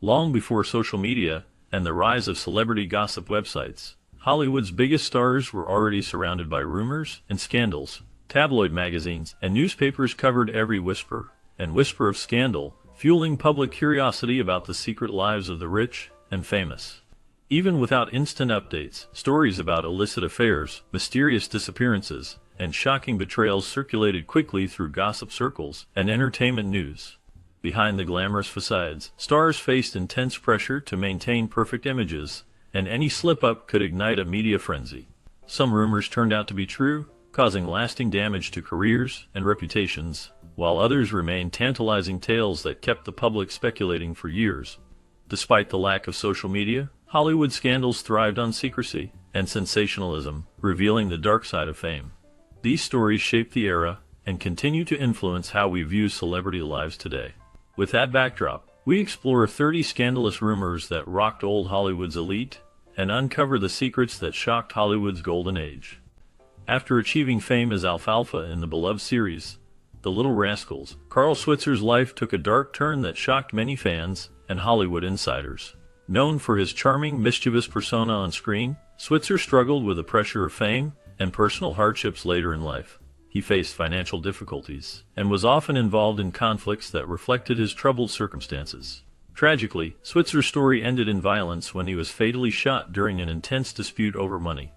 Long before social media and the rise of celebrity gossip websites, Hollywood's biggest stars were already surrounded by rumors and scandals. Tabloid magazines and newspapers covered every whisper and whisper of scandal, fueling public curiosity about the secret lives of the rich and famous. Even without instant updates, stories about illicit affairs, mysterious disappearances, and shocking betrayals circulated quickly through gossip circles and entertainment news. Behind the glamorous facades, stars faced intense pressure to maintain perfect images, and any slip-up could ignite a media frenzy. Some rumors turned out to be true, causing lasting damage to careers and reputations, while others remained tantalizing tales that kept the public speculating for years. Despite the lack of social media, Hollywood scandals thrived on secrecy and sensationalism, revealing the dark side of fame. These stories shaped the era and continue to influence how we view celebrity lives today. With that backdrop, we explore 30 scandalous rumors that rocked old Hollywood's elite and uncover the secrets that shocked Hollywood's golden age. After achieving fame as Alfalfa in the beloved series, The Little Rascals, Carl Switzer's life took a dark turn that shocked many fans and Hollywood insiders. Known for his charming, mischievous persona on screen, Switzer struggled with the pressure of fame and personal hardships later in life. He faced financial difficulties and was often involved in conflicts that reflected his troubled circumstances. Tragically, Switzer's story ended in violence when he was fatally shot during an intense dispute over money.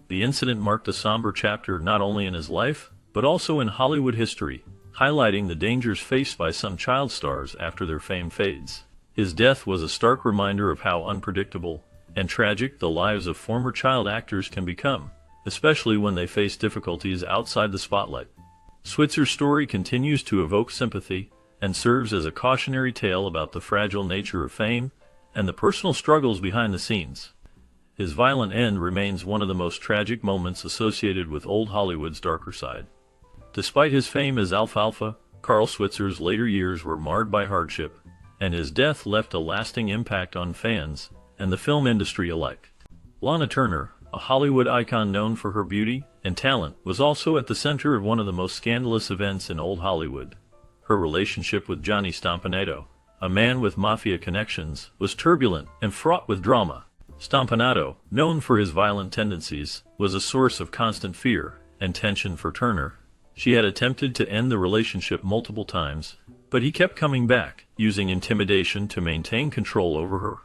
The incident marked a somber chapter not only in his life, but also in Hollywood history, highlighting the dangers faced by some child stars after their fame fades. His death was a stark reminder of how unpredictable and tragic the lives of former child actors can become, especially when they face difficulties outside the spotlight. Switzer's story continues to evoke sympathy and serves as a cautionary tale about the fragile nature of fame and the personal struggles behind the scenes. His violent end remains one of the most tragic moments associated with old Hollywood's darker side. Despite his fame as Alfalfa, Carl Switzer's later years were marred by hardship, and his death left a lasting impact on fans and the film industry alike. Lana Turner, a Hollywood icon known for her beauty and talent, was also at the center of one of the most scandalous events in old Hollywood. Her relationship with Johnny Stompanato, a man with mafia connections, was turbulent and fraught with drama. Stompanato, known for his violent tendencies, was a source of constant fear and tension for Turner. She had attempted to end the relationship multiple times, but he kept coming back, using intimidation to maintain control over her.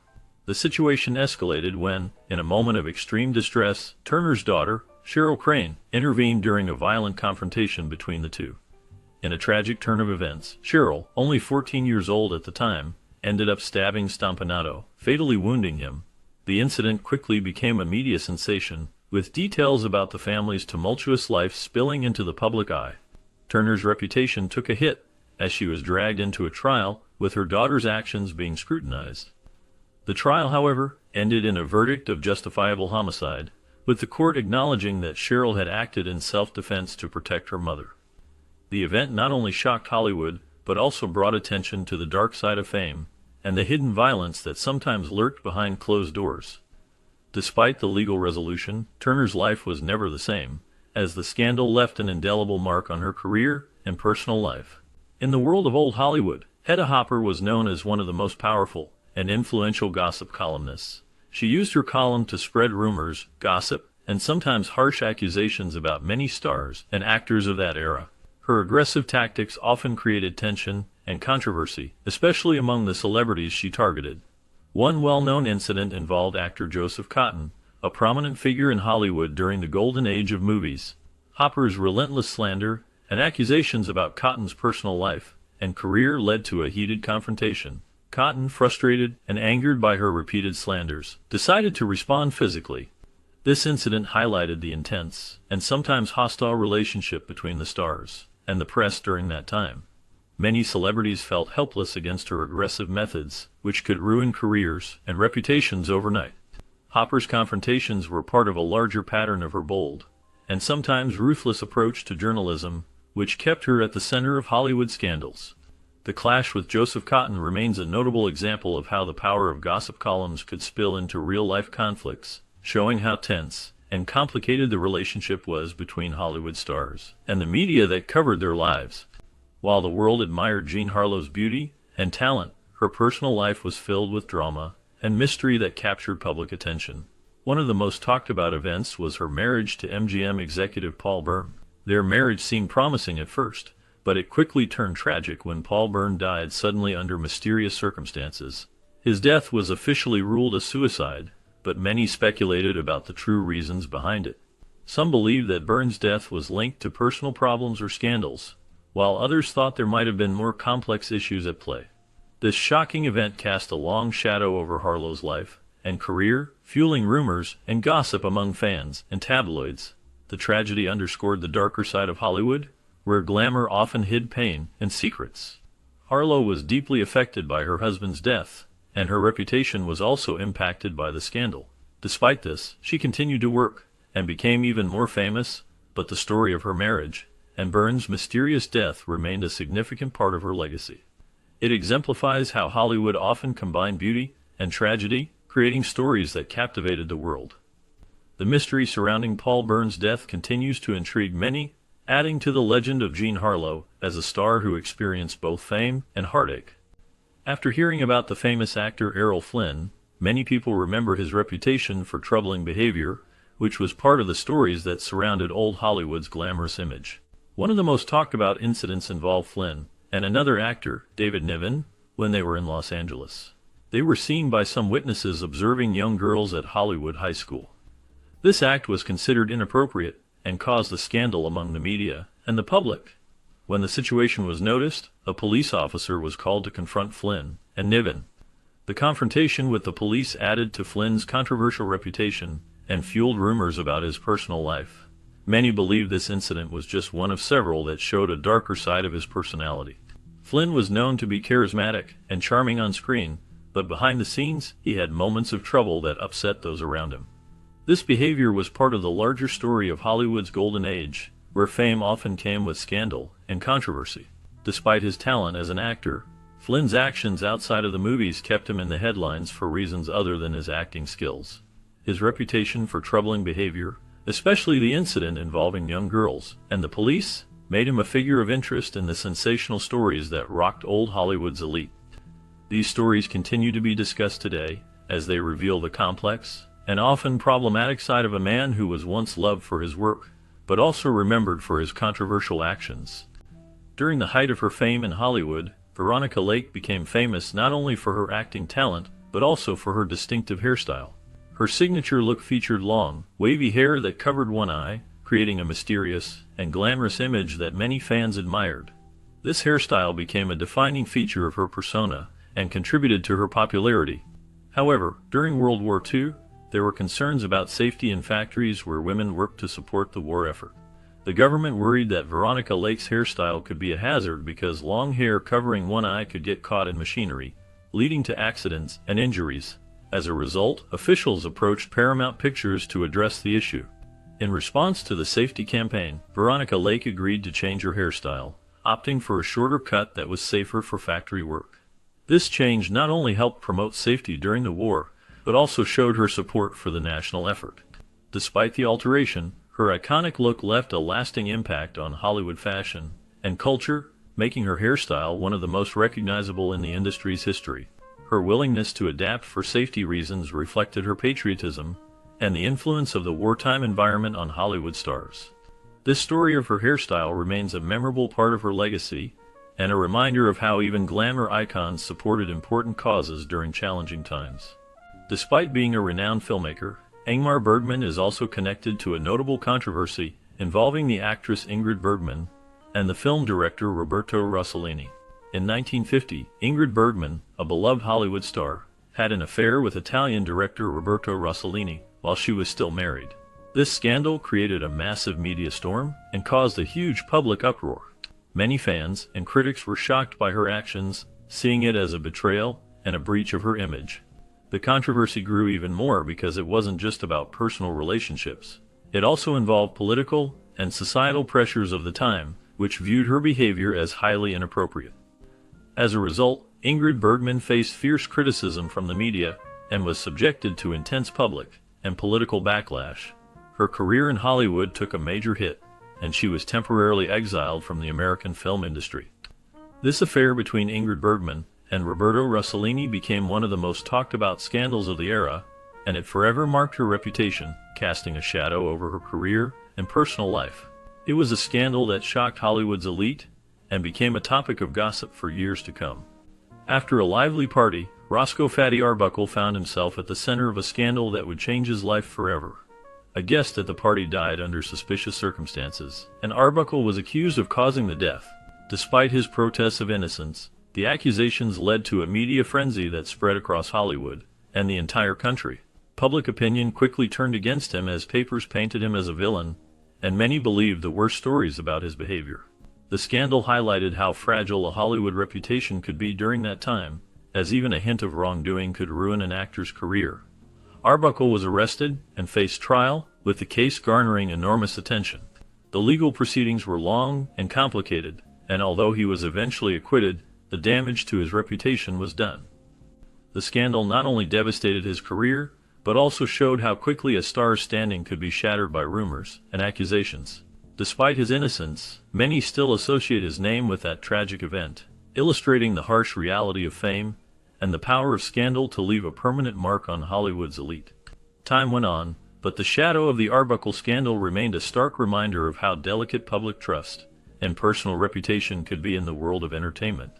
The situation escalated when, in a moment of extreme distress, Turner's daughter, Cheryl Crane, intervened during a violent confrontation between the two. In a tragic turn of events, Cheryl, only 14 years old at the time, ended up stabbing Stompanato, fatally wounding him. The incident quickly became a media sensation, with details about the family's tumultuous life spilling into the public eye. Turner's reputation took a hit as she was dragged into a trial, with her daughter's actions being scrutinized. The trial, however, ended in a verdict of justifiable homicide, with the court acknowledging that Cheryl had acted in self-defense to protect her mother. The event not only shocked Hollywood, but also brought attention to the dark side of fame and the hidden violence that sometimes lurked behind closed doors. Despite the legal resolution, Turner's life was never the same, as the scandal left an indelible mark on her career and personal life. In the world of old Hollywood, Hedda Hopper was known as one of the most powerful and influential gossip columnists. She used her column to spread rumors, gossip, and sometimes harsh accusations about many stars and actors of that era. Her aggressive tactics often created tension and controversy, especially among the celebrities she targeted. One well-known incident involved actor Joseph Cotten, a prominent figure in Hollywood during the golden age of movies. Hopper's relentless slander and accusations about Cotten's personal life and career led to a heated confrontation. Cotten, frustrated and angered by her repeated slanders, decided to respond physically. This incident highlighted the intense and sometimes hostile relationship between the stars and the press during that time. Many celebrities felt helpless against her aggressive methods, which could ruin careers and reputations overnight. Hopper's confrontations were part of a larger pattern of her bold and sometimes ruthless approach to journalism, which kept her at the center of Hollywood scandals. The clash with Joseph Cotten remains a notable example of how the power of gossip columns could spill into real-life conflicts, showing how tense and complicated the relationship was between Hollywood stars and the media that covered their lives. While the world admired Jean Harlow's beauty and talent, her personal life was filled with drama and mystery that captured public attention. One of the most talked about events was her marriage to MGM executive Paul Byrne. Their marriage seemed promising at first, but it quickly turned tragic when Paul Byrne died suddenly under mysterious circumstances. His death was officially ruled a suicide, but many speculated about the true reasons behind it. Some believed that Byrne's death was linked to personal problems or scandals, while others thought there might have been more complex issues at play. This shocking event cast a long shadow over Harlow's life and career, fueling rumors and gossip among fans and tabloids. The tragedy underscored the darker side of Hollywood, where glamour often hid pain and secrets. Harlow was deeply affected by her husband's death, and her reputation was also impacted by the scandal. Despite this, she continued to work and became even more famous, but the story of her marriage and Byrne's mysterious death remained a significant part of her legacy. It exemplifies how Hollywood often combined beauty and tragedy, creating stories that captivated the world. The mystery surrounding Paul Byrne's death continues to intrigue many, adding to the legend of Jean Harlow as a star who experienced both fame and heartache. After hearing about the famous actor Errol Flynn, many people remember his reputation for troubling behavior, which was part of the stories that surrounded old Hollywood's glamorous image. One of the most talked about incidents involved Flynn and another actor, David Niven, when they were in Los Angeles. They were seen by some witnesses observing young girls at Hollywood High School. This act was considered inappropriate and caused a scandal among the media and the public. When the situation was noticed, a police officer was called to confront Flynn and Niven. The confrontation with the police added to Flynn's controversial reputation and fueled rumors about his personal life. Many believe this incident was just one of several that showed a darker side of his personality. Flynn was known to be charismatic and charming on screen, but behind the scenes, he had moments of trouble that upset those around him. This behavior was part of the larger story of Hollywood's golden age, where fame often came with scandal and controversy. Despite his talent as an actor, Flynn's actions outside of the movies kept him in the headlines for reasons other than his acting skills. His reputation for troubling behavior, especially the incident involving young girls and the police, made him a figure of interest in the sensational stories that rocked old Hollywood's elite. These stories continue to be discussed today, as they reveal the complex and often problematic side of a man who was once loved for his work, but also remembered for his controversial actions. During the height of her fame in Hollywood, Veronica Lake became famous not only for her acting talent, but also for her distinctive hairstyle. Her signature look featured long, wavy hair that covered one eye, creating a mysterious and glamorous image that many fans admired. This hairstyle became a defining feature of her persona and contributed to her popularity. However, during World War II, there were concerns about safety in factories where women worked to support the war effort. The government worried that Veronica Lake's hairstyle could be a hazard because long hair covering one eye could get caught in machinery, leading to accidents and injuries. As a result, officials approached Paramount Pictures to address the issue. In response to the safety campaign, Veronica Lake agreed to change her hairstyle, opting for a shorter cut that was safer for factory work. This change not only helped promote safety during the war, but also showed her support for the national effort. Despite the alteration, her iconic look left a lasting impact on Hollywood fashion and culture, making her hairstyle one of the most recognizable in the industry's history. Her willingness to adapt for safety reasons reflected her patriotism and the influence of the wartime environment on Hollywood stars. This story of her hairstyle remains a memorable part of her legacy and a reminder of how even glamour icons supported important causes during challenging times. Despite being a renowned filmmaker, Ingmar Bergman is also connected to a notable controversy involving the actress Ingrid Bergman and the film director Roberto Rossellini. In 1950, Ingrid Bergman, a beloved Hollywood star, had an affair with Italian director Roberto Rossellini while she was still married. This scandal created a massive media storm and caused a huge public uproar. Many fans and critics were shocked by her actions, seeing it as a betrayal and a breach of her image. The controversy grew even more because it wasn't just about personal relationships. It also involved political and societal pressures of the time, which viewed her behavior as highly inappropriate. As a result, Ingrid Bergman faced fierce criticism from the media and was subjected to intense public and political backlash. Her career in Hollywood took a major hit, and she was temporarily exiled from the American film industry. This affair between Ingrid Bergman and Roberto Rossellini became one of the most talked about scandals of the era, and it forever marked her reputation, casting a shadow over her career and personal life. It was a scandal that shocked Hollywood's elite and became a topic of gossip for years to come. After a lively party, Roscoe "Fatty" Arbuckle found himself at the center of a scandal that would change his life forever. A guest at the party died under suspicious circumstances, and Arbuckle was accused of causing the death. Despite his protests of innocence, the accusations led to a media frenzy that spread across Hollywood and the entire country. Public opinion quickly turned against him as papers painted him as a villain, and many believed the worst stories about his behavior. The scandal highlighted how fragile a Hollywood reputation could be during that time, as even a hint of wrongdoing could ruin an actor's career. Arbuckle was arrested and faced trial, with the case garnering enormous attention. The legal proceedings were long and complicated, and although he was eventually acquitted, the damage to his reputation was done. The scandal not only devastated his career, but also showed how quickly a star's standing could be shattered by rumors and accusations. Despite his innocence, many still associate his name with that tragic event, illustrating the harsh reality of fame and the power of scandal to leave a permanent mark on Hollywood's elite. Time went on, but the shadow of the Arbuckle scandal remained a stark reminder of how delicate public trust and personal reputation could be in the world of entertainment.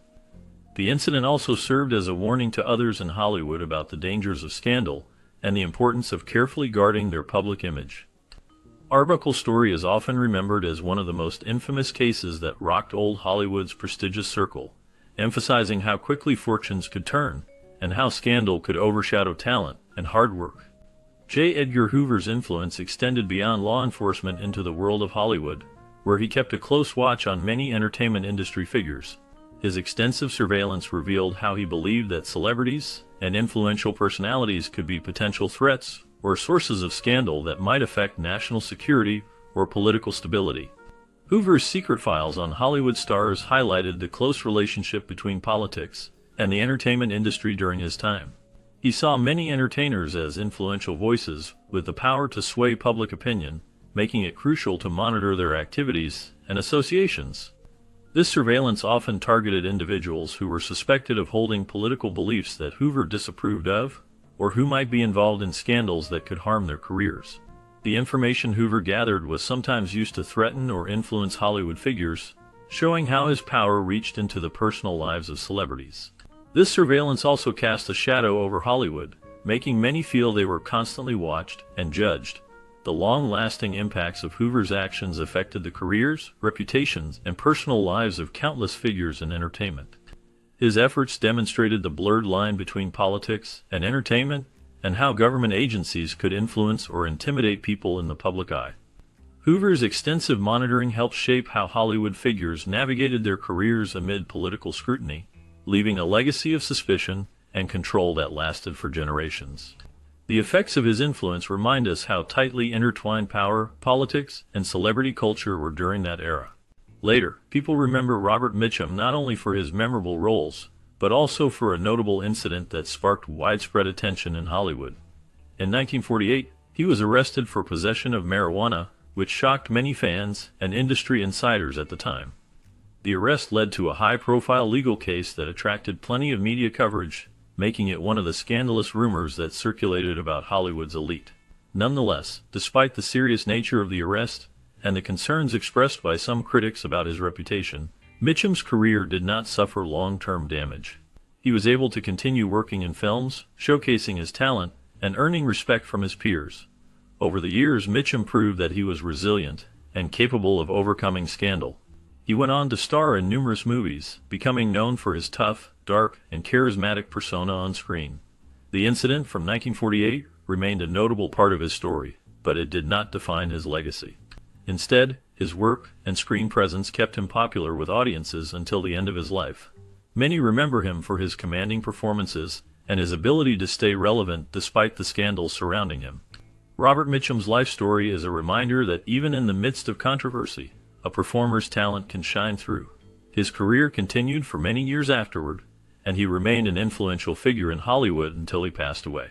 The incident also served as a warning to others in Hollywood about the dangers of scandal and the importance of carefully guarding their public image. Arbuckle's story is often remembered as one of the most infamous cases that rocked old Hollywood's prestigious circle, emphasizing how quickly fortunes could turn and how scandal could overshadow talent and hard work. J. Edgar Hoover's influence extended beyond law enforcement into the world of Hollywood, where he kept a close watch on many entertainment industry figures. His extensive surveillance revealed how he believed that celebrities and influential personalities could be potential threats or sources of scandal that might affect national security or political stability. Hoover's secret files on Hollywood stars highlighted the close relationship between politics and the entertainment industry during his time. He saw many entertainers as influential voices with the power to sway public opinion, making it crucial to monitor their activities and associations. This surveillance often targeted individuals who were suspected of holding political beliefs that Hoover disapproved of, or who might be involved in scandals that could harm their careers. The information Hoover gathered was sometimes used to threaten or influence Hollywood figures, showing how his power reached into the personal lives of celebrities. This surveillance also cast a shadow over Hollywood, making many feel they were constantly watched and judged. The long-lasting impacts of Hoover's actions affected the careers, reputations, and personal lives of countless figures in entertainment. His efforts demonstrated the blurred line between politics and entertainment, and how government agencies could influence or intimidate people in the public eye. Hoover's extensive monitoring helped shape how Hollywood figures navigated their careers amid political scrutiny, leaving a legacy of suspicion and control that lasted for generations. The effects of his influence remind us how tightly intertwined power, politics, and celebrity culture were during that era. Later, people remember Robert Mitchum not only for his memorable roles, but also for a notable incident that sparked widespread attention in Hollywood. In 1948, he was arrested for possession of marijuana, which shocked many fans and industry insiders at the time. The arrest led to a high-profile legal case that attracted plenty of media coverage, making it one of the scandalous rumors that circulated about Hollywood's elite. Nonetheless, despite the serious nature of the arrest and the concerns expressed by some critics about his reputation, Mitchum's career did not suffer long-term damage. He was able to continue working in films, showcasing his talent, and earning respect from his peers. Over the years, Mitchum proved that he was resilient and capable of overcoming scandal. He went on to star in numerous movies, becoming known for his tough, dark, and charismatic persona on screen. The incident from 1948 remained a notable part of his story, but it did not define his legacy. Instead, his work and screen presence kept him popular with audiences until the end of his life. Many remember him for his commanding performances and his ability to stay relevant despite the scandals surrounding him. Robert Mitchum's life story is a reminder that even in the midst of controversy, a performer's talent can shine through. His career continued for many years afterward, and he remained an influential figure in Hollywood until he passed away.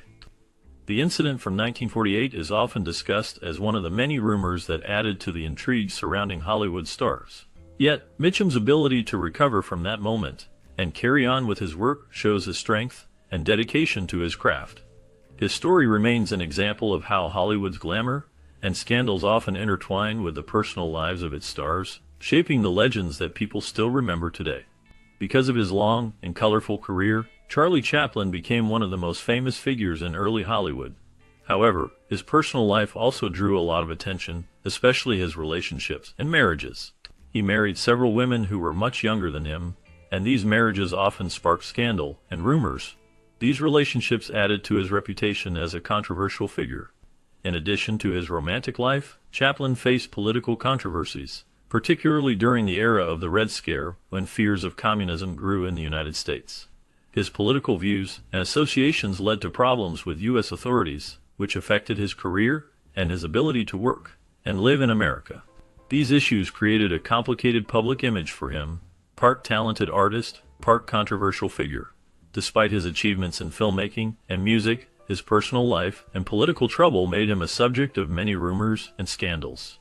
The incident from 1948 is often discussed as one of the many rumors that added to the intrigue surrounding Hollywood stars. Yet, Mitchum's ability to recover from that moment and carry on with his work shows his strength and dedication to his craft. His story remains an example of how Hollywood's glamour and scandals often intertwine with the personal lives of its stars, shaping the legends that people still remember today. Because of his long and colorful career, Charlie Chaplin became one of the most famous figures in early Hollywood. However, his personal life also drew a lot of attention, especially his relationships and marriages. He married several women who were much younger than him, and these marriages often sparked scandal and rumors. These relationships added to his reputation as a controversial figure. In addition to his romantic life, Chaplin faced political controversies, particularly during the era of the Red Scare, when fears of communism grew in the United States. His political views and associations led to problems with U.S. authorities, which affected his career and his ability to work and live in America. These issues created a complicated public image for him, part talented artist, part controversial figure. Despite his achievements in filmmaking and music, his personal life and political trouble made him a subject of many rumors and scandals.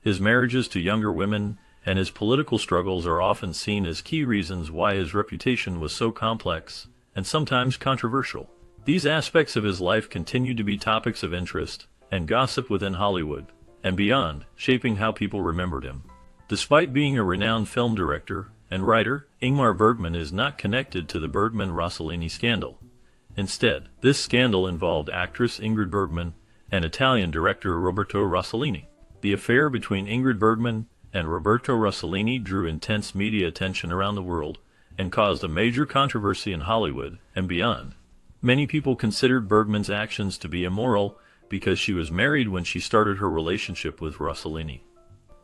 His marriages to younger women and his political struggles are often seen as key reasons why his reputation was so complex and sometimes controversial. These aspects of his life continue to be topics of interest and gossip within Hollywood and beyond, shaping how people remembered him. Despite being a renowned film director and writer, Ingmar Bergman is not connected to the Bergman-Rossellini scandal. Instead, this scandal involved actress Ingrid Bergman and Italian director Roberto Rossellini. The affair between Ingrid Bergman and Roberto Rossellini drew intense media attention around the world and caused a major controversy in Hollywood and beyond. Many people considered Bergman's actions to be immoral because she was married when she started her relationship with Rossellini.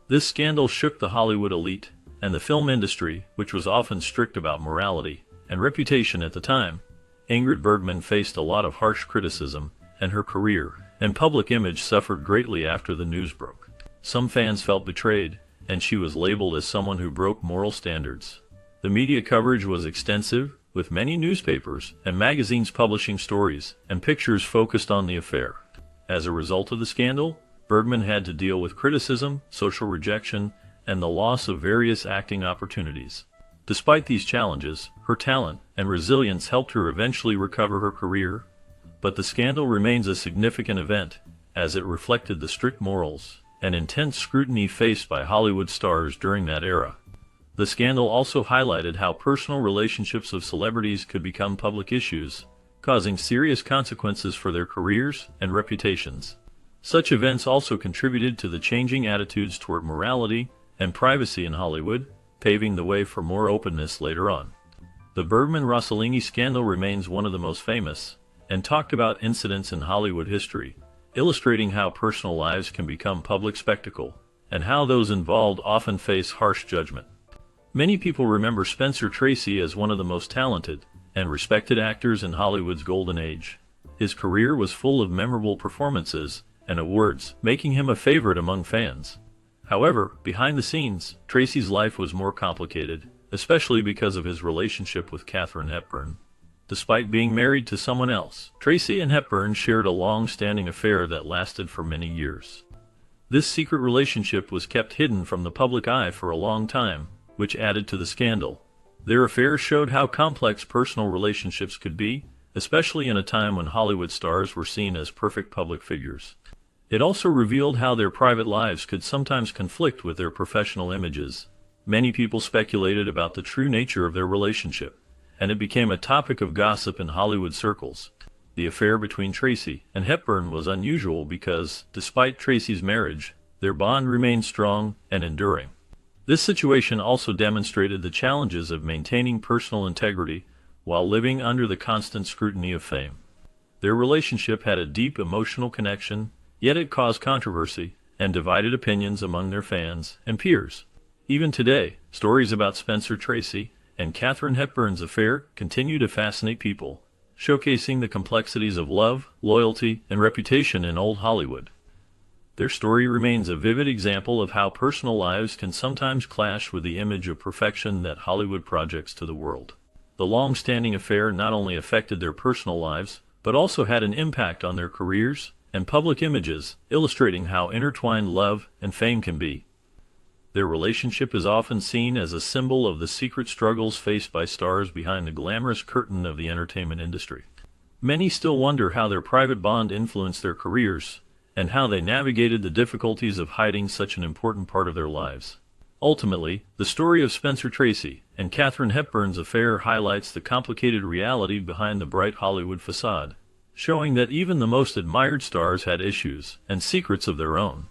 This scandal shook the Hollywood elite and the film industry, which was often strict about morality and reputation at the time. Ingrid Bergman faced a lot of harsh criticism, and her career and public image suffered greatly after the news broke. Some fans felt betrayed, and she was labeled as someone who broke moral standards. The media coverage was extensive, with many newspapers and magazines publishing stories and pictures focused on the affair. As a result of the scandal, Bergman had to deal with criticism, social rejection, and the loss of various acting opportunities. Despite these challenges, her talent and resilience helped her eventually recover her career, but the scandal remains a significant event, as it reflected the strict morals and intense scrutiny faced by Hollywood stars during that era. The scandal also highlighted how personal relationships of celebrities could become public issues, causing serious consequences for their careers and reputations. Such events also contributed to the changing attitudes toward morality and privacy in Hollywood, paving the way for more openness later on. The Bergman-Rossellini scandal remains one of the most famous and talked about incidents in Hollywood history, illustrating how personal lives can become public spectacle and how those involved often face harsh judgment. Many people remember Spencer Tracy as one of the most talented and respected actors in Hollywood's golden age. His career was full of memorable performances and awards, making him a favorite among fans. However, behind the scenes, Tracy's life was more complicated, especially because of his relationship with Katharine Hepburn. Despite being married to someone else, Tracy and Hepburn shared a long-standing affair that lasted for many years. This secret relationship was kept hidden from the public eye for a long time, which added to the scandal. Their affair showed how complex personal relationships could be, especially in a time when Hollywood stars were seen as perfect public figures. It also revealed how their private lives could sometimes conflict with their professional images. Many people speculated about the true nature of their relationship, and it became a topic of gossip in Hollywood circles. The affair between Tracy and Hepburn was unusual because, despite Tracy's marriage, their bond remained strong and enduring. This situation also demonstrated the challenges of maintaining personal integrity while living under the constant scrutiny of fame. Their relationship had a deep emotional connection, yet it caused controversy and divided opinions among their fans and peers. Even today, stories about Spencer Tracy and Katharine Hepburn's affair continue to fascinate people, showcasing the complexities of love, loyalty, and reputation in old Hollywood. Their story remains a vivid example of how personal lives can sometimes clash with the image of perfection that Hollywood projects to the world. The long-standing affair not only affected their personal lives, but also had an impact on their careers and public images, illustrating how intertwined love and fame can be. Their relationship is often seen as a symbol of the secret struggles faced by stars behind the glamorous curtain of the entertainment industry. Many still wonder how their private bond influenced their careers, and how they navigated the difficulties of hiding such an important part of their lives. Ultimately, the story of Spencer Tracy and Katharine Hepburn's affair highlights the complicated reality behind the bright Hollywood facade, showing that even the most admired stars had issues and secrets of their own.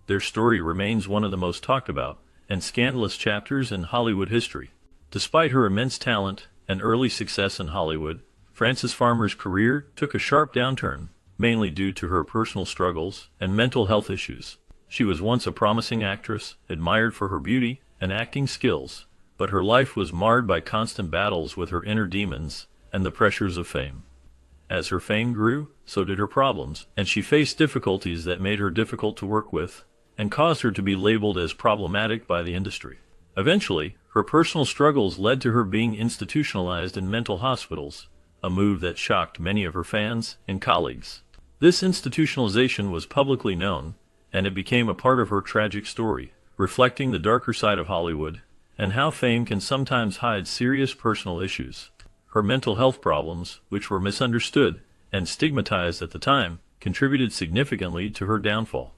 Their story remains one of the most talked about and scandalous chapters in Hollywood history. Despite her immense talent and early success in Hollywood, Frances Farmer's career took a sharp downturn, mainly due to her personal struggles and mental health issues. She was once a promising actress, admired for her beauty and acting skills, but her life was marred by constant battles with her inner demons and the pressures of fame. As her fame grew, so did her problems, and she faced difficulties that made her difficult to work with and caused her to be labeled as problematic by the industry. Eventually, her personal struggles led to her being institutionalized in mental hospitals, a move that shocked many of her fans and colleagues. This institutionalization was publicly known, and it became a part of her tragic story, reflecting the darker side of Hollywood and how fame can sometimes hide serious personal issues. Her mental health problems, which were misunderstood and stigmatized at the time, contributed significantly to her downfall.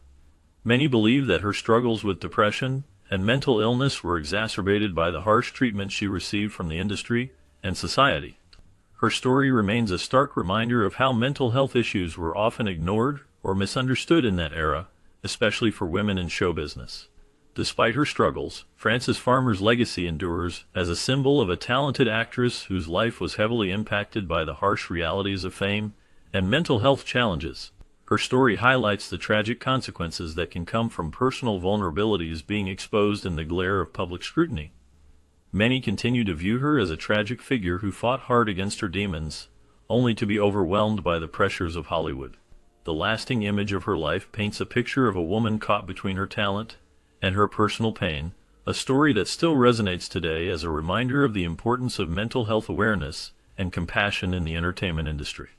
Many believe that her struggles with depression and mental illness were exacerbated by the harsh treatment she received from the industry and society. Her story remains a stark reminder of how mental health issues were often ignored or misunderstood in that era, especially for women in show business. Despite her struggles, Frances Farmer's legacy endures as a symbol of a talented actress whose life was heavily impacted by the harsh realities of fame and mental health challenges. Her story highlights the tragic consequences that can come from personal vulnerabilities being exposed in the glare of public scrutiny. Many continue to view her as a tragic figure who fought hard against her demons, only to be overwhelmed by the pressures of Hollywood. The lasting image of her life paints a picture of a woman caught between her talent and her personal pain, a story that still resonates today as a reminder of the importance of mental health awareness and compassion in the entertainment industry.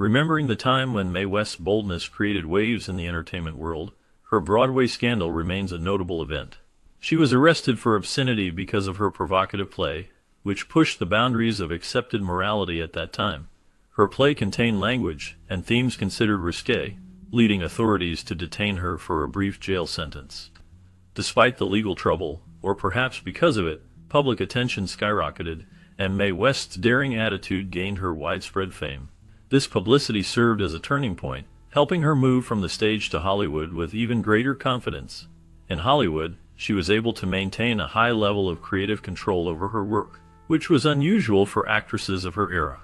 Remembering the time when Mae West's boldness created waves in the entertainment world, her Broadway scandal remains a notable event. She was arrested for obscenity because of her provocative play, which pushed the boundaries of accepted morality at that time. Her play contained language and themes considered risque, leading authorities to detain her for a brief jail sentence. Despite the legal trouble, or perhaps because of it, public attention skyrocketed, and Mae West's daring attitude gained her widespread fame. This publicity served as a turning point, helping her move from the stage to Hollywood with even greater confidence. In Hollywood, she was able to maintain a high level of creative control over her work, which was unusual for actresses of her era.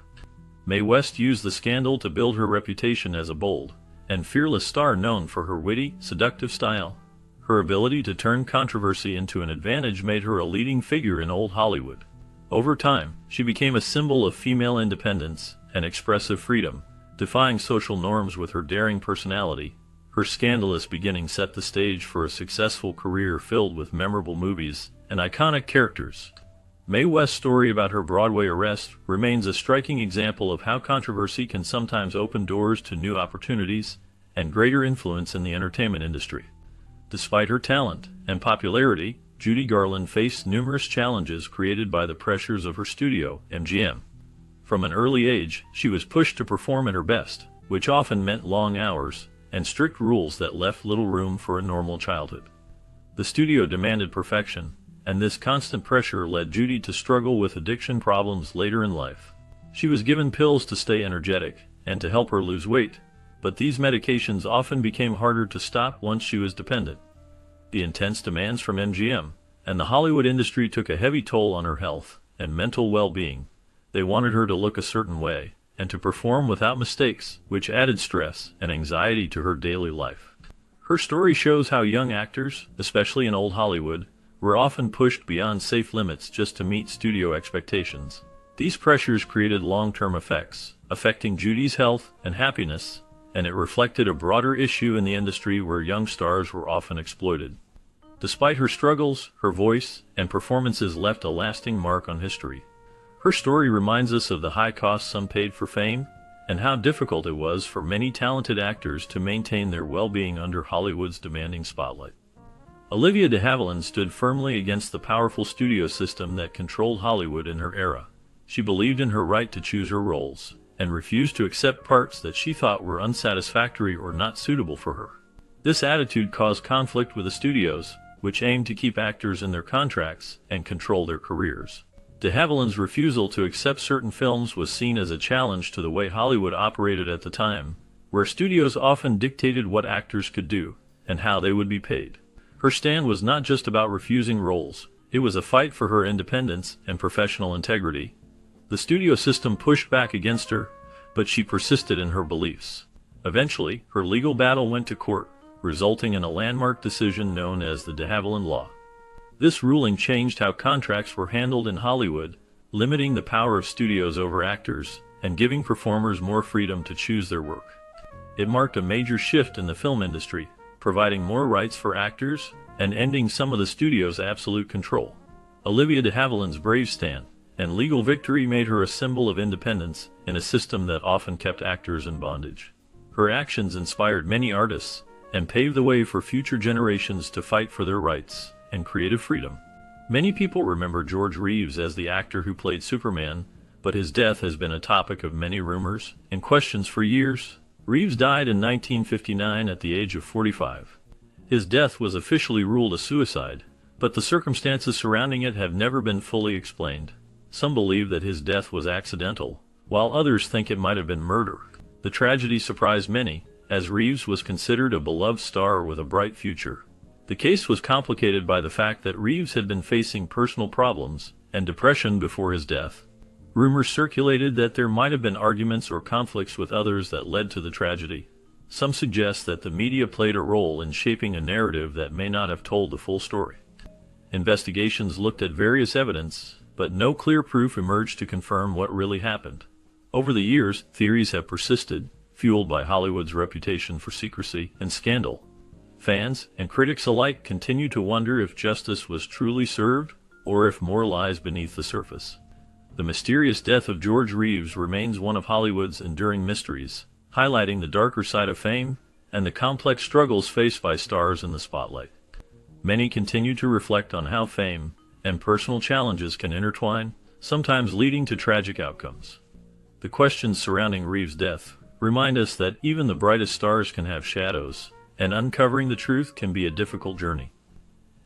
Mae West used the scandal to build her reputation as a bold and fearless star known for her witty, seductive style. Her ability to turn controversy into an advantage made her a leading figure in old Hollywood. Over time, she became a symbol of female independence and expressive freedom, defying social norms with her daring personality. Her scandalous beginning set the stage for a successful career filled with memorable movies and iconic characters. Mae West's story about her Broadway arrest remains a striking example of how controversy can sometimes open doors to new opportunities and greater influence in the entertainment industry. Despite her talent and popularity, Judy Garland faced numerous challenges created by the pressures of her studio, MGM. From an early age, she was pushed to perform at her best, which often meant long hours and strict rules that left little room for a normal childhood. The studio demanded perfection, and this constant pressure led Judy to struggle with addiction problems later in life. She was given pills to stay energetic and to help her lose weight, but these medications often became harder to stop once she was dependent. The intense demands from MGM and the Hollywood industry took a heavy toll on her health and mental well-being. They wanted her to look a certain way and to perform without mistakes, which added stress and anxiety to her daily life. Her story shows how young actors, especially in old Hollywood, were often pushed beyond safe limits just to meet studio expectations. These pressures created long-term effects, affecting Judy's health and happiness, and it reflected a broader issue in the industry where young stars were often exploited. Despite her struggles, her voice and performances left a lasting mark on history. Her story reminds us of the high cost some paid for fame, and how difficult it was for many talented actors to maintain their well-being under Hollywood's demanding spotlight. Olivia de Havilland stood firmly against the powerful studio system that controlled Hollywood in her era. She believed in her right to choose her roles, and refused to accept parts that she thought were unsatisfactory or not suitable for her. This attitude caused conflict with the studios, which aimed to keep actors in their contracts and control their careers. De Havilland's refusal to accept certain films was seen as a challenge to the way Hollywood operated at the time, where studios often dictated what actors could do and how they would be paid. Her stand was not just about refusing roles, it was a fight for her independence and professional integrity. The studio system pushed back against her, but she persisted in her beliefs. Eventually, her legal battle went to court, resulting in a landmark decision known as the de Havilland Law. This ruling changed how contracts were handled in Hollywood, limiting the power of studios over actors and giving performers more freedom to choose their work. It marked a major shift in the film industry, providing more rights for actors and ending some of the studio's absolute control. Olivia de Havilland's brave stand and legal victory made her a symbol of independence in a system that often kept actors in bondage. Her actions inspired many artists and paved the way for future generations to fight for their rights and creative freedom. Many people remember George Reeves as the actor who played Superman, but his death has been a topic of many rumors and questions for years. Reeves died in 1959 at the age of 45. His death was officially ruled a suicide, but the circumstances surrounding it have never been fully explained. Some believe that his death was accidental, while others think it might have been murder. The tragedy surprised many, as Reeves was considered a beloved star with a bright future. The case was complicated by the fact that Reeves had been facing personal problems and depression before his death. Rumors circulated that there might have been arguments or conflicts with others that led to the tragedy. Some suggest that the media played a role in shaping a narrative that may not have told the full story. Investigations looked at various evidence, but no clear proof emerged to confirm what really happened. Over the years, theories have persisted, fueled by Hollywood's reputation for secrecy and scandal. Fans and critics alike continue to wonder if justice was truly served, or if more lies beneath the surface. The mysterious death of George Reeves remains one of Hollywood's enduring mysteries, highlighting the darker side of fame and the complex struggles faced by stars in the spotlight. Many continue to reflect on how fame and personal challenges can intertwine, sometimes leading to tragic outcomes. The questions surrounding Reeves' death remind us that even the brightest stars can have shadows, and uncovering the truth can be a difficult journey.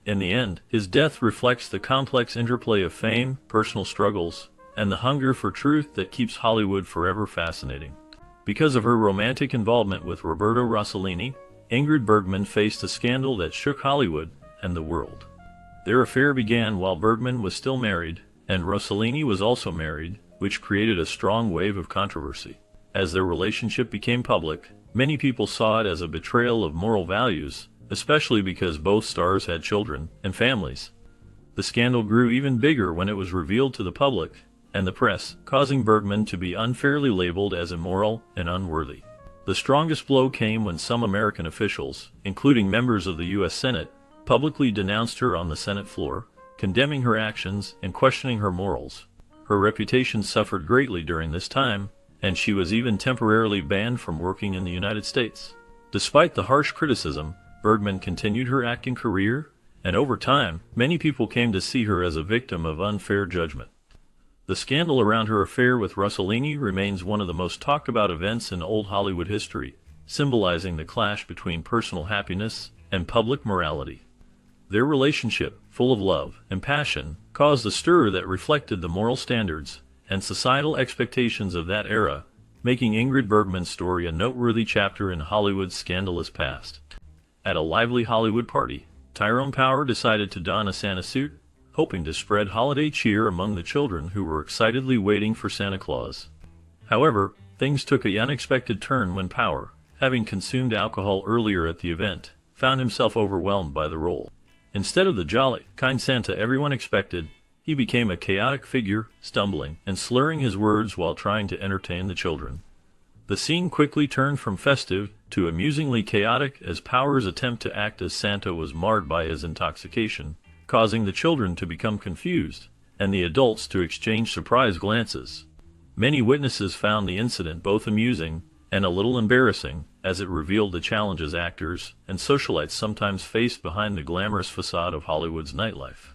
In the end, his death reflects the complex interplay of fame, personal struggles, and the hunger for truth that keeps Hollywood forever fascinating. Because of her romantic involvement with Roberto Rossellini, Ingrid Bergman faced a scandal that shook Hollywood and the world. Their affair began while Bergman was still married, and Rossellini was also married, which created a strong wave of controversy. As their relationship became public, many people saw it as a betrayal of moral values, especially because both stars had children and families. The scandal grew even bigger when it was revealed to the public and the press, causing Bergman to be unfairly labeled as immoral and unworthy. The strongest blow came when some American officials, including members of the U.S. Senate, publicly denounced her on the Senate floor, condemning her actions and questioning her morals. Her reputation suffered greatly during this time, and she was even temporarily banned from working in the United States. Despite the harsh criticism, Bergman continued her acting career, and over time, many people came to see her as a victim of unfair judgment. The scandal around her affair with Rossellini remains one of the most talked about events in old Hollywood history, symbolizing the clash between personal happiness and public morality. Their relationship, full of love and passion, caused a stir that reflected the moral standards and societal expectations of that era, making Ingrid Bergman's story a noteworthy chapter in Hollywood's scandalous past. At a lively Hollywood party, Tyrone Power decided to don a Santa suit, hoping to spread holiday cheer among the children who were excitedly waiting for Santa Claus. However, things took an unexpected turn when Power, having consumed alcohol earlier at the event, found himself overwhelmed by the role. Instead of the jolly, kind Santa everyone expected, he became a chaotic figure, stumbling and slurring his words while trying to entertain the children. The scene quickly turned from festive to amusingly chaotic as Power's attempt to act as Santa was marred by his intoxication, causing the children to become confused and the adults to exchange surprised glances. Many witnesses found the incident both amusing and a little embarrassing, as it revealed the challenges actors and socialites sometimes faced behind the glamorous facade of Hollywood's nightlife.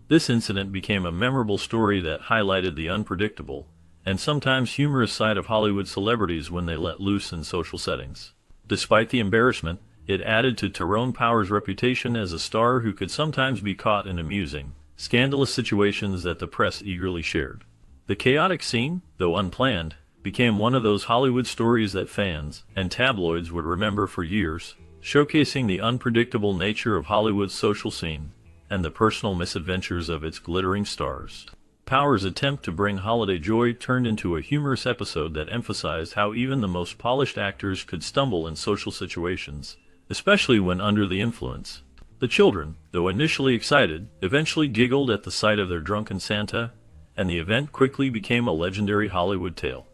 This incident became a memorable story that highlighted the unpredictable and sometimes humorous side of Hollywood celebrities when they let loose in social settings. Despite the embarrassment, it added to Tyrone Power's reputation as a star who could sometimes be caught in amusing, scandalous situations that the press eagerly shared. The chaotic scene, though unplanned, became one of those Hollywood stories that fans and tabloids would remember for years, showcasing the unpredictable nature of Hollywood's social scene and the personal misadventures of its glittering stars. Power's attempt to bring holiday joy turned into a humorous episode that emphasized how even the most polished actors could stumble in social situations, especially when under the influence. The children, though initially excited, eventually giggled at the sight of their drunken Santa, and the event quickly became a legendary Hollywood tale.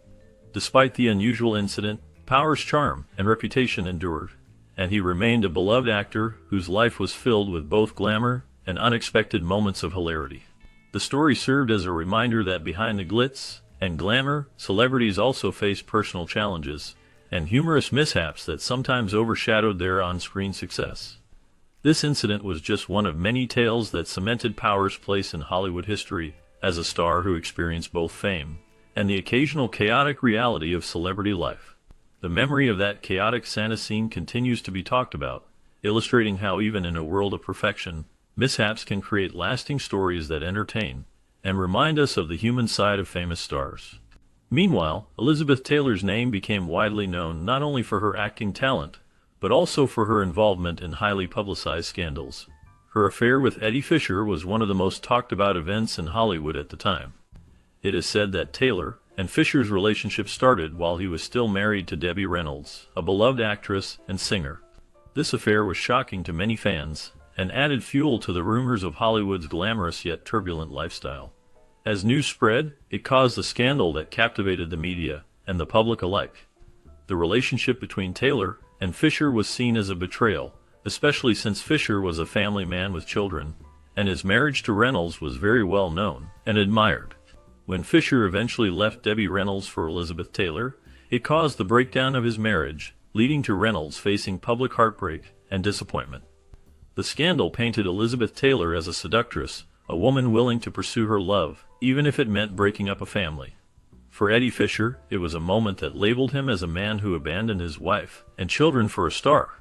Despite the unusual incident, Power's charm and reputation endured, and he remained a beloved actor whose life was filled with both glamour and unexpected moments of hilarity. The story served as a reminder that behind the glitz and glamour, celebrities also faced personal challenges and humorous mishaps that sometimes overshadowed their on-screen success. This incident was just one of many tales that cemented Power's place in Hollywood history as a star who experienced both fame and the occasional chaotic reality of celebrity life. The memory of that chaotic Santa scene continues to be talked about, illustrating how even in a world of perfection, mishaps can create lasting stories that entertain and remind us of the human side of famous stars. Meanwhile, Elizabeth Taylor's name became widely known not only for her acting talent, but also for her involvement in highly publicized scandals. Her affair with Eddie Fisher was one of the most talked about events in Hollywood at the time. It is said that Taylor and Fisher's relationship started while he was still married to Debbie Reynolds, a beloved actress and singer. This affair was shocking to many fans, and added fuel to the rumors of Hollywood's glamorous yet turbulent lifestyle. As news spread, it caused a scandal that captivated the media and the public alike. The relationship between Taylor and Fisher was seen as a betrayal, especially since Fisher was a family man with children, and his marriage to Reynolds was very well known and admired. When Fisher eventually left Debbie Reynolds for Elizabeth Taylor, it caused the breakdown of his marriage, leading to Reynolds facing public heartbreak and disappointment. The scandal painted Elizabeth Taylor as a seductress, a woman willing to pursue her love, even if it meant breaking up a family. For Eddie Fisher, it was a moment that labeled him as a man who abandoned his wife and children for a star.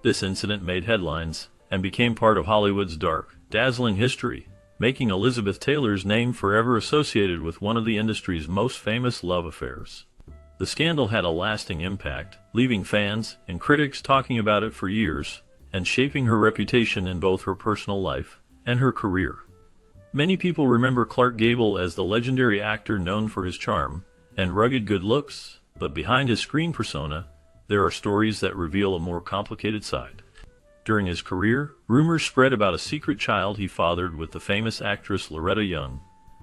This incident made headlines and became part of Hollywood's dark, dazzling history, making Elizabeth Taylor's name forever associated with one of the industry's most famous love affairs. The scandal had a lasting impact, leaving fans and critics talking about it for years, and shaping her reputation in both her personal life and her career. Many people remember Clark Gable as the legendary actor known for his charm and rugged good looks, but behind his screen persona, there are stories that reveal a more complicated side. During his career, rumors spread about a secret child he fathered with the famous actress Loretta Young.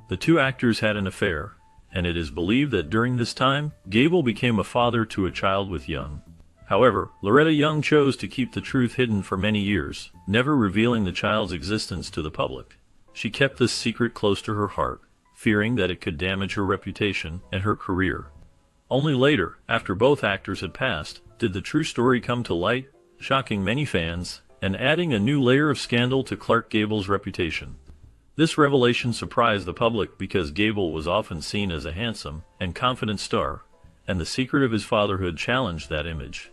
The two actors had an affair, and it is believed that during this time, Gable became a father to a child with Young. However, Loretta Young chose to keep the truth hidden for many years, never revealing the child's existence to the public. She kept this secret close to her heart, fearing that it could damage her reputation and her career. Only later, after both actors had passed, did the true story come to light, shocking many fans and adding a new layer of scandal to Clark Gable's reputation. This revelation surprised the public because Gable was often seen as a handsome and confident star, and the secret of his fatherhood challenged that image.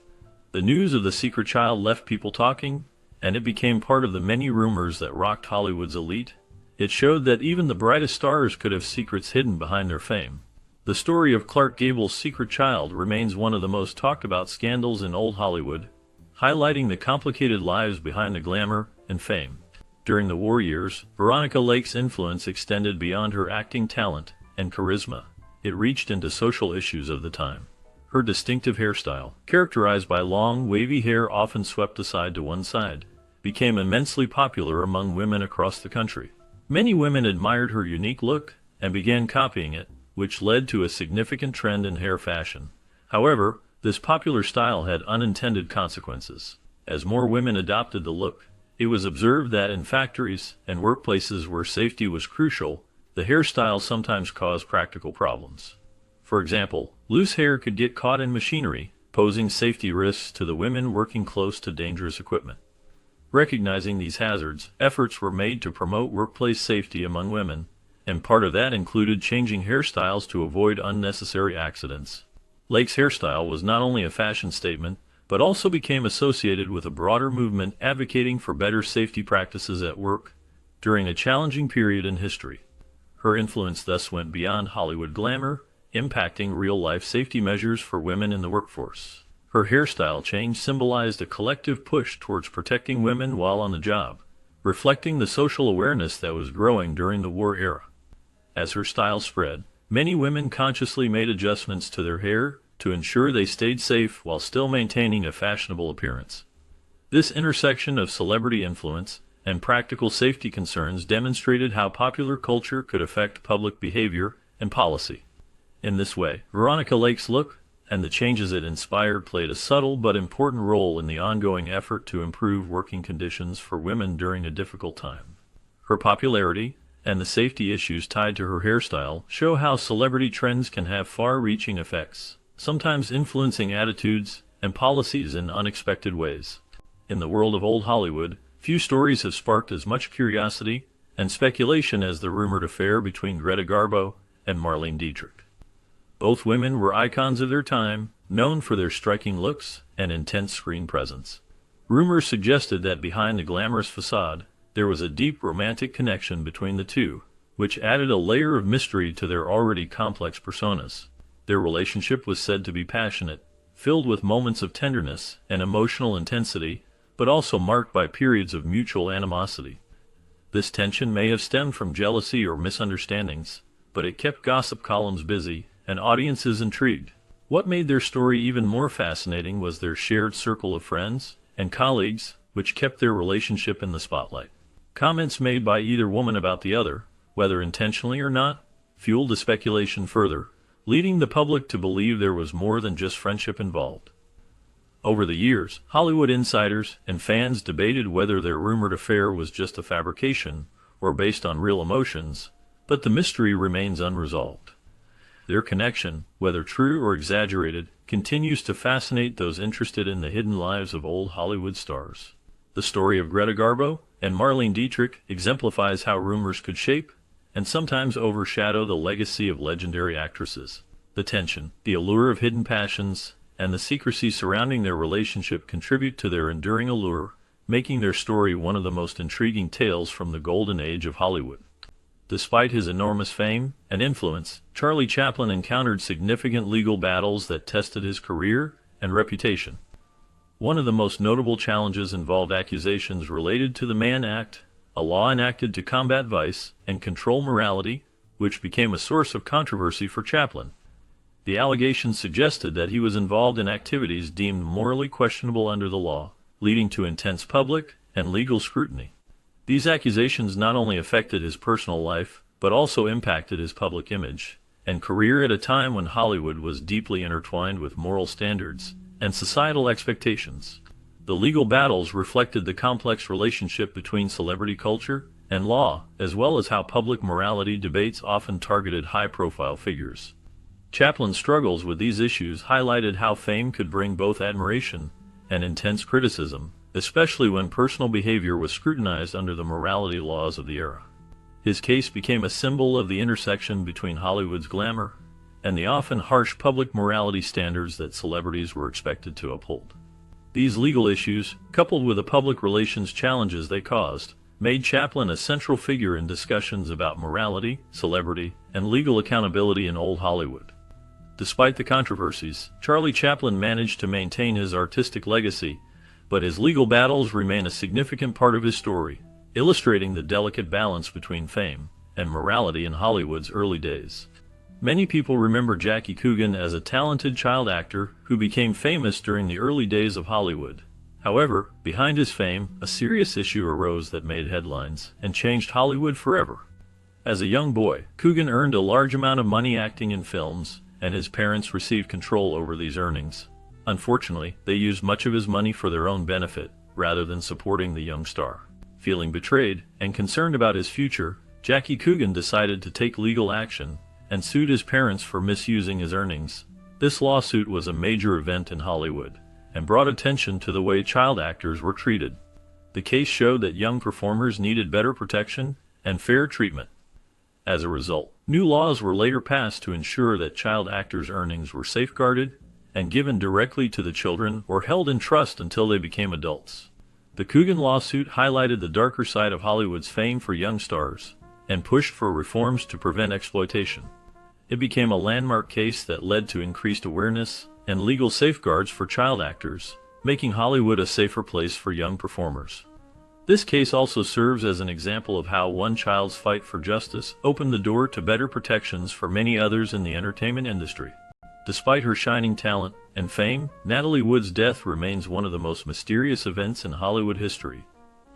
The news of the secret child left people talking, and it became part of the many rumors that rocked Hollywood's elite. It showed that even the brightest stars could have secrets hidden behind their fame. The story of Clark Gable's secret child remains one of the most talked about scandals in old Hollywood, highlighting the complicated lives behind the glamour and fame. During the war years, Veronica Lake's influence extended beyond her acting talent and charisma. It reached into social issues of the time. Her distinctive hairstyle, characterized by long, wavy hair often swept aside to one side, became immensely popular among women across the country. Many women admired her unique look and began copying it, which led to a significant trend in hair fashion. However, this popular style had unintended consequences. As more women adopted the look, it was observed that in factories and workplaces where safety was crucial, the hairstyle sometimes caused practical problems. For example, loose hair could get caught in machinery, posing safety risks to the women working close to dangerous equipment. Recognizing these hazards, efforts were made to promote workplace safety among women, and part of that included changing hairstyles to avoid unnecessary accidents. Lake's hairstyle was not only a fashion statement, but also became associated with a broader movement advocating for better safety practices at work during a challenging period in history. Her influence thus went beyond Hollywood glamour, impacting real-life safety measures for women in the workforce. Her hairstyle change symbolized a collective push towards protecting women while on the job, reflecting the social awareness that was growing during the war era. As her style spread, many women consciously made adjustments to their hair to ensure they stayed safe while still maintaining a fashionable appearance. This intersection of celebrity influence and practical safety concerns demonstrated how popular culture could affect public behavior and policy. In this way, Veronica Lake's look and the changes it inspired played a subtle but important role in the ongoing effort to improve working conditions for women during a difficult time. Her popularity and the safety issues tied to her hairstyle show how celebrity trends can have far-reaching effects, sometimes influencing attitudes and policies in unexpected ways. In the world of old Hollywood, few stories have sparked as much curiosity and speculation as the rumored affair between Greta Garbo and Marlene Dietrich. Both women were icons of their time, known for their striking looks and intense screen presence. Rumors suggested that behind the glamorous facade, there was a deep romantic connection between the two, which added a layer of mystery to their already complex personas. Their relationship was said to be passionate, filled with moments of tenderness and emotional intensity, but also marked by periods of mutual animosity. This tension may have stemmed from jealousy or misunderstandings, but it kept gossip columns busy and audiences intrigued. What made their story even more fascinating was their shared circle of friends and colleagues, which kept their relationship in the spotlight. Comments made by either woman about the other, whether intentionally or not, fueled the speculation further, leading the public to believe there was more than just friendship involved. Over the years, Hollywood insiders and fans debated whether their rumored affair was just a fabrication or based on real emotions, but the mystery remains unresolved. Their connection, whether true or exaggerated, continues to fascinate those interested in the hidden lives of old Hollywood stars. The story of Greta Garbo and Marlene Dietrich exemplifies how rumors could shape and sometimes overshadow the legacy of legendary actresses. The tension, the allure of hidden passions, and the secrecy surrounding their relationship contribute to their enduring allure, making their story one of the most intriguing tales from the golden age of Hollywood. Despite his enormous fame and influence, Charlie Chaplin encountered significant legal battles that tested his career and reputation. One of the most notable challenges involved accusations related to the Mann Act, a law enacted to combat vice and control morality, which became a source of controversy for Chaplin. The allegations suggested that he was involved in activities deemed morally questionable under the law, leading to intense public and legal scrutiny. These accusations not only affected his personal life, but also impacted his public image and career at a time when Hollywood was deeply intertwined with moral standards and societal expectations. The legal battles reflected the complex relationship between celebrity culture and law, as well as how public morality debates often targeted high-profile figures. Chaplin's struggles with these issues highlighted how fame could bring both admiration and intense criticism, especially when personal behavior was scrutinized under the morality laws of the era. His case became a symbol of the intersection between Hollywood's glamour and the often harsh public morality standards that celebrities were expected to uphold. These legal issues, coupled with the public relations challenges they caused, made Chaplin a central figure in discussions about morality, celebrity, and legal accountability in old Hollywood. Despite the controversies, Charlie Chaplin managed to maintain his artistic legacy, but his legal battles remain a significant part of his story, illustrating the delicate balance between fame and morality in Hollywood's early days. Many people remember Jackie Coogan as a talented child actor who became famous during the early days of Hollywood. However, behind his fame, a serious issue arose that made headlines and changed Hollywood forever. As a young boy, Coogan earned a large amount of money acting in films, and his parents received control over these earnings. Unfortunately, they used much of his money for their own benefit, rather than supporting the young star. Feeling betrayed and concerned about his future, Jackie Coogan decided to take legal action and sued his parents for misusing his earnings. This lawsuit was a major event in Hollywood and brought attention to the way child actors were treated. The case showed that young performers needed better protection and fair treatment. As a result, new laws were later passed to ensure that child actors' earnings were safeguarded and given directly to the children or held in trust until they became adults. The Coogan lawsuit highlighted the darker side of Hollywood's fame for young stars and pushed for reforms to prevent exploitation. It became a landmark case that led to increased awareness and legal safeguards for child actors, making Hollywood a safer place for young performers. This case also serves as an example of how one child's fight for justice opened the door to better protections for many others in the entertainment industry. Despite her shining talent and fame, Natalie Wood's death remains one of the most mysterious events in Hollywood history.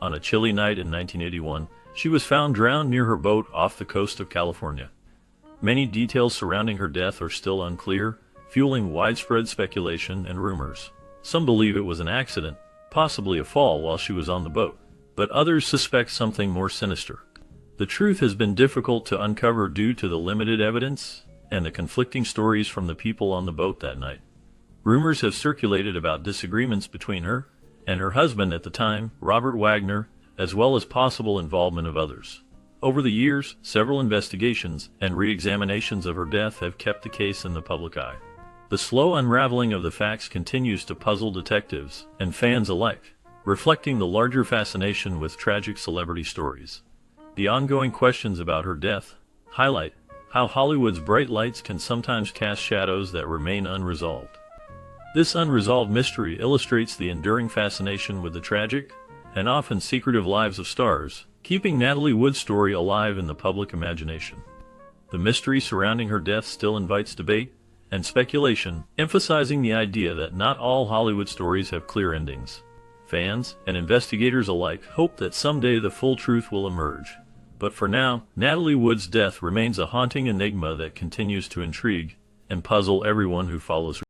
On a chilly night in 1981, she was found drowned near her boat off the coast of California. Many details surrounding her death are still unclear, fueling widespread speculation and rumors. Some believe it was an accident, possibly a fall while she was on the boat, but others suspect something more sinister. The truth has been difficult to uncover due to the limited evidence and the conflicting stories from the people on the boat that night. Rumors have circulated about disagreements between her and her husband at the time, Robert Wagner, as well as possible involvement of others. Over the years, several investigations and re-examinations of her death have kept the case in the public eye. The slow unraveling of the facts continues to puzzle detectives and fans alike, reflecting the larger fascination with tragic celebrity stories. The ongoing questions about her death highlight how Hollywood's bright lights can sometimes cast shadows that remain unresolved. This unresolved mystery illustrates the enduring fascination with the tragic and often secretive lives of stars, keeping Natalie Wood's story alive in the public imagination. The mystery surrounding her death still invites debate and speculation, emphasizing the idea that not all Hollywood stories have clear endings. Fans and investigators alike hope that someday the full truth will emerge. But for now, Natalie Wood's death remains a haunting enigma that continues to intrigue and puzzle everyone who follows her.